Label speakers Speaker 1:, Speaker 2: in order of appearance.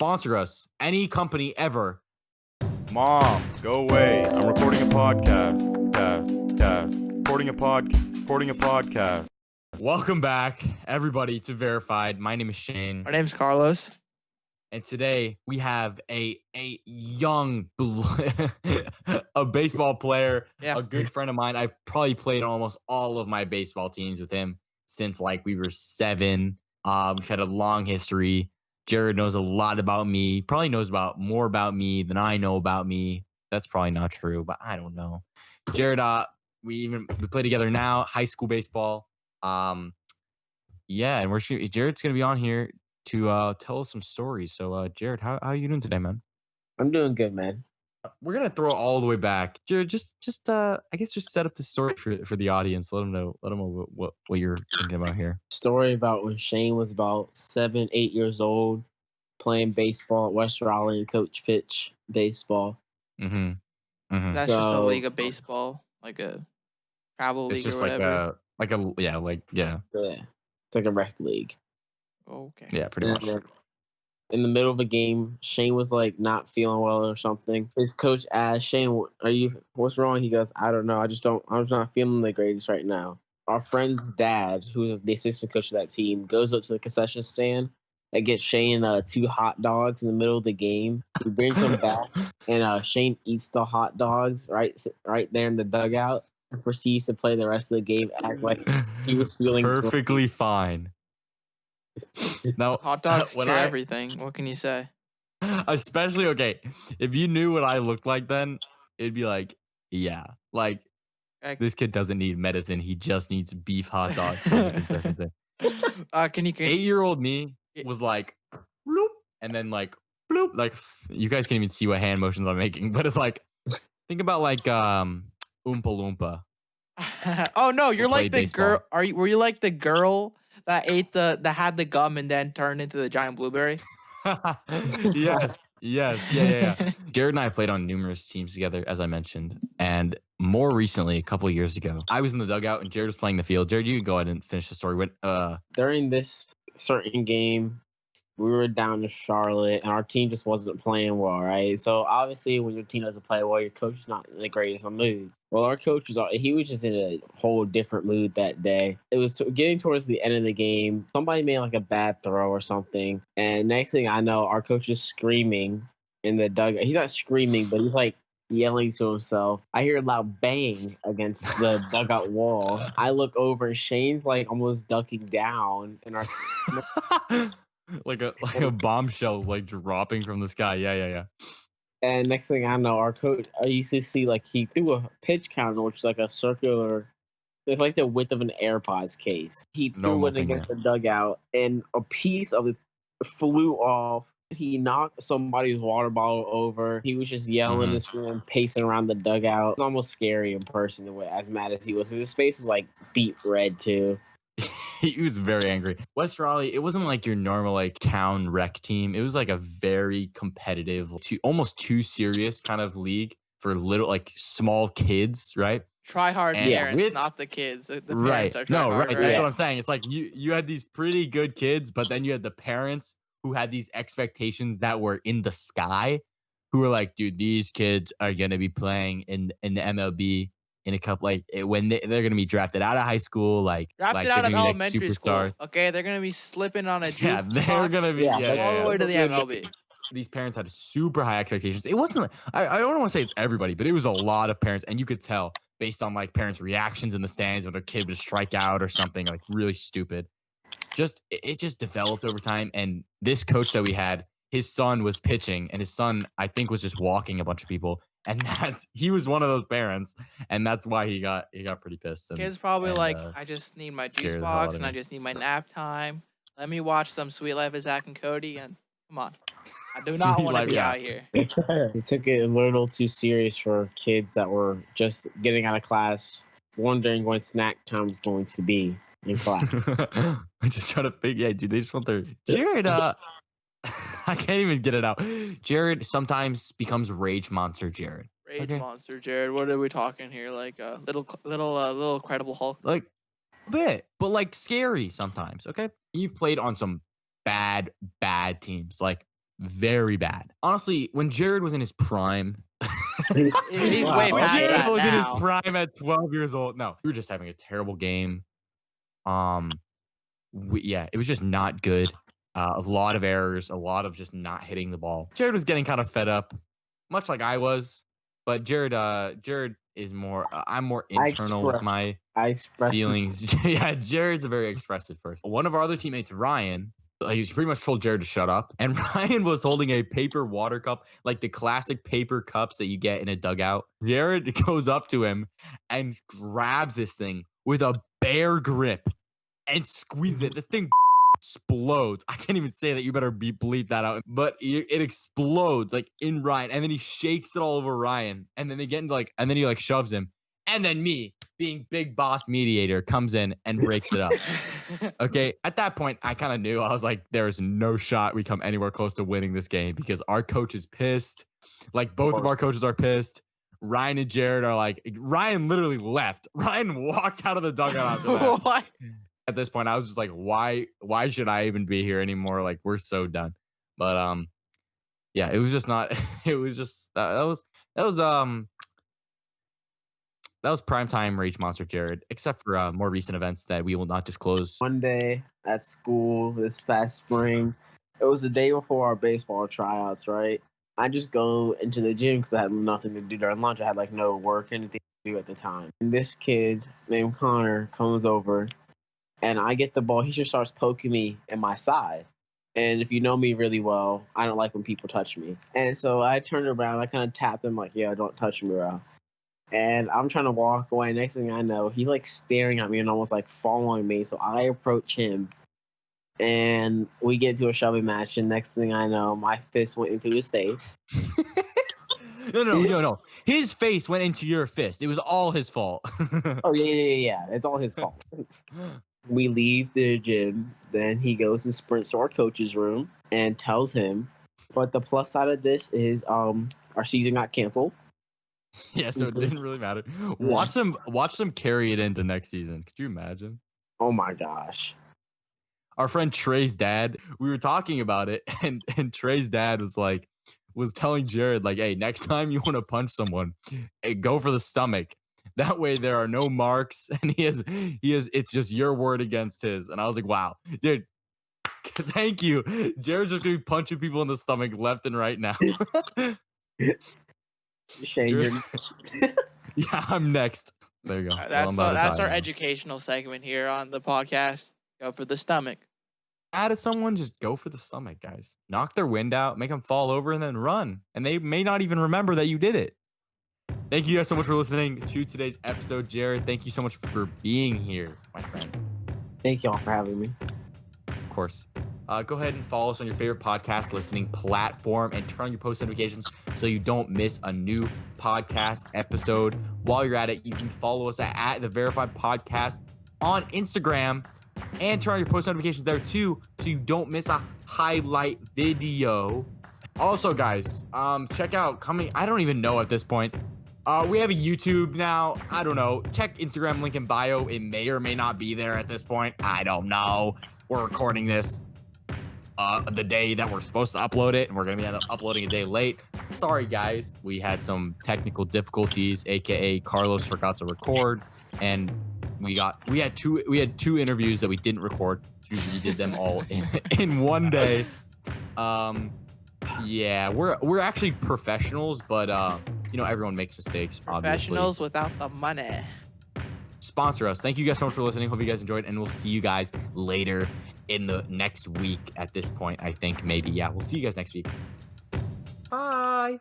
Speaker 1: sponsor us. Any company ever.
Speaker 2: Mom, go away. I'm recording a podcast. Recording a podcast.
Speaker 1: Welcome back, everybody, to Verified. My name is Shane.
Speaker 3: My name's Carlos.
Speaker 1: And today we have a young a baseball player, a good friend of mine. I've probably played almost all of my baseball teams with him since like we were 7. We've had a long history. Jared knows a lot about me. Probably knows more about me than I know about me. That's probably not true, but I don't know. Jared, we play together now, high school baseball. And Jared's gonna be on here to tell us some stories. So, Jared, how are you doing today, man?
Speaker 4: I'm doing good, man.
Speaker 1: We're gonna throw it all the way back. Jared, just I guess just set up the story for the audience. Let them know what you're thinking about here.
Speaker 4: Story about when Shane was about 7, 8 years old, playing baseball at West Raleigh and Coach Pitch baseball.
Speaker 3: That's just a league of baseball, like a travel league or whatever.
Speaker 4: Yeah. It's like a rec league.
Speaker 3: Okay.
Speaker 1: Yeah, pretty much.
Speaker 4: In the middle of a game, Shane was like not feeling well or something. His coach asked Shane, what's wrong? He goes, I don't know. I'm not feeling the greatest right now. Our friend's dad, who's the assistant coach of that team, goes up to the concession stand and gets Shane 2 hot dogs in the middle of the game. He brings them back, and Shane eats the hot dogs right there in the dugout and proceeds to play the rest of the game, act like he was feeling
Speaker 1: perfectly fine. Now,
Speaker 3: hot dogs cure everything. What can you say?
Speaker 1: Especially, okay, if you knew what I looked like then, it'd be like, yeah, like this kid doesn't need medicine. He just needs beef hot dogs.
Speaker 3: Can you
Speaker 1: 8-year-old me was like, bloop, and then like, bloop, like you guys can't even see what hand motions I'm making, but it's like, think about like Oompa Loompa.
Speaker 3: Oh no, you're like the girl. Were you like the girl that had the gum and then turned into the giant blueberry?
Speaker 1: Yes. Yeah. Jared and I played on numerous teams together, as I mentioned, and more recently, a couple of years ago, I was in the dugout and Jared was playing the field. Jared, you can go ahead and finish the story.
Speaker 4: During this certain game, we were down to Charlotte, and our team just wasn't playing well, right? So obviously, when your team doesn't play well, your coach is not in the greatest of mood. Well, our coach was just in a whole different mood that day. It was getting towards the end of the game. Somebody made like a bad throw or something, and next thing I know, our coach is screaming in the dugout. He's not screaming, but he's like yelling to himself. I hear a loud bang against the dugout wall. I look over, and Shane's like almost ducking down, and our
Speaker 1: like a bombshell like dropping from the sky. Yeah.
Speaker 4: And next thing I know, our coach, I used to see like he threw a pitch counter, which is like a circular, it's like the width of an AirPods case. He threw it against the dugout, and a piece of it flew off. He knocked somebody's water bottle over. He was just yelling and screaming, pacing around the dugout. It was almost scary in person, as mad as he was. His face was like beet red too.
Speaker 1: He was very angry. West Raleigh, it wasn't like your normal like town rec team. It was like a very competitive, almost too serious kind of league for little like small kids, right?
Speaker 3: Try hard parents, not the kids. The parents are try hard, right?
Speaker 1: That's what I'm saying. It's like you had these pretty good kids, but then you had the parents who had these expectations that were in the sky, who were like, dude, these kids are gonna be playing in the MLB. In a couple, like when they're gonna be drafted out of high school,
Speaker 3: drafted out of elementary school. Okay, they're gonna be slipping on a juke.
Speaker 1: Yeah, they're gonna be all
Speaker 3: the way to the MLB.
Speaker 1: These parents had super high expectations. It wasn't. I don't want to say it's everybody, but it was a lot of parents, and you could tell based on like parents' reactions in the stands when their kid would strike out or something like really stupid. It just developed over time, and this coach that we had, his son was pitching, and his son I think was just walking a bunch of people. And he was one of those parents, and that's why he got pretty pissed.
Speaker 3: Kid's probably I just need my juice box and I just need my nap time. Let me watch some Sweet Life of Zach and Cody, and come on, I do not want to be out here.
Speaker 4: He took it a little too serious for kids that were just getting out of class, wondering when snack time was going to be in class.
Speaker 1: I just try to figure, dude, they just want their Jared. I can't even get it out. Jared sometimes becomes Rage Monster Jared.
Speaker 3: Monster Jared. What are we talking here? Like little Incredible Hulk.
Speaker 1: Like a bit, but like scary sometimes. Okay, you've played on some bad teams, like very bad. Honestly, when Jared was in his prime,
Speaker 3: He's way past
Speaker 1: Jared
Speaker 3: that
Speaker 1: was in his
Speaker 3: now.
Speaker 1: prime at 12 years old. No, we were just having a terrible game. It was just not good. A lot of errors, a lot of just not hitting the ball. Jared was getting kind of fed up, much like I was. But Jared is more. I'm more internal with my feelings. Yeah, Jared's a very expressive person. One of our other teammates, Ryan, he pretty much told Jared to shut up, and Ryan was holding a paper water cup, like the classic paper cups that you get in a dugout. Jared goes up to him and grabs this thing with a bare grip and squeezes it. The thing explodes. I can't even say that. You better bleep that out. But it explodes like in Ryan, and then he shakes it all over Ryan, and then they get into and then he shoves him, and then me, being big boss mediator, comes in and breaks it up. Okay, at that point, I kind of knew. I was like, there's no shot we come anywhere close to winning this game because our coach is pissed. Like, both of our coaches are pissed. Ryan and Jared are like, Ryan literally left. Ryan walked out of the dugout after that.
Speaker 3: What?
Speaker 1: At this point, I was just like, why should I even be here anymore? Like, we're so done. But yeah, it was just not. It was just that was primetime Rage Monster Jared, except for more recent events that we will not disclose.
Speaker 4: One day at school this past spring, it was the day before our baseball tryouts, right? I just go into the gym because I had nothing to do during lunch. I had no work, anything to do at the time. And this kid named Connor comes over, and I get the ball. He just starts poking me in my side. And if you know me really well, I don't like when people touch me. And so I turned around, I kind of tapped him yeah, don't touch me, bro. And I'm trying to walk away. Next thing I know, he's staring at me and almost following me. So I approach him, and we get into a shoving match. And next thing I know, my fist went into his face.
Speaker 1: No. His face went into your fist. It was all his fault.
Speaker 4: Oh, yeah. It's all his fault. We leave the gym. Then he goes and sprints to our coach's room and tells him. But the plus side of this is our season got canceled.
Speaker 1: Yeah, so it didn't really matter. Watch them carry it into next season. Could you imagine?
Speaker 4: Oh my gosh.
Speaker 1: Our friend Trey's dad, we were talking about it, and Trey's dad was telling Jared, hey, next time you want to punch someone, hey, go for the stomach. That way there are no marks, and he has it's just your word against his. And I was like, wow, dude, thank you. Jared's just gonna be punching people in the stomach left and right now.
Speaker 4: Shane,
Speaker 1: yeah, I'm next. There you go.
Speaker 3: That's our educational segment here on the podcast. Go for the stomach.
Speaker 1: At someone, just go for the stomach, guys. Knock their wind out, make them fall over, and then run. And they may not even remember that you did it. Thank you guys so much for listening to today's episode. Jared, thank you so much for being here, my friend.
Speaker 4: Thank y'all for having me.
Speaker 1: Of course. Go ahead and follow us on your favorite podcast listening platform and turn on your post notifications so you don't miss a new podcast episode. While you're at it, you can follow us at The Verified Podcast on Instagram and turn on your post notifications there too so you don't miss a highlight video. Also, guys, check out I don't even know at this point. We have a YouTube now. I don't know. Check Instagram link in bio. It may or may not be there at this point. I don't know. We're recording this the day that we're supposed to upload it, and we're gonna be uploading a day late. Sorry, guys. We had some technical difficulties, aka Carlos forgot to record, and we had two interviews that we didn't record, so we did them all in one day. Yeah, we're actually professionals, but everyone makes mistakes.
Speaker 3: Professionals
Speaker 1: obviously.
Speaker 3: Without the money.
Speaker 1: Sponsor us. Thank you guys so much for listening. Hope you guys enjoyed, and we'll see you guys later in the next week. At this point, I think maybe. Yeah, we'll see you guys next week. Bye.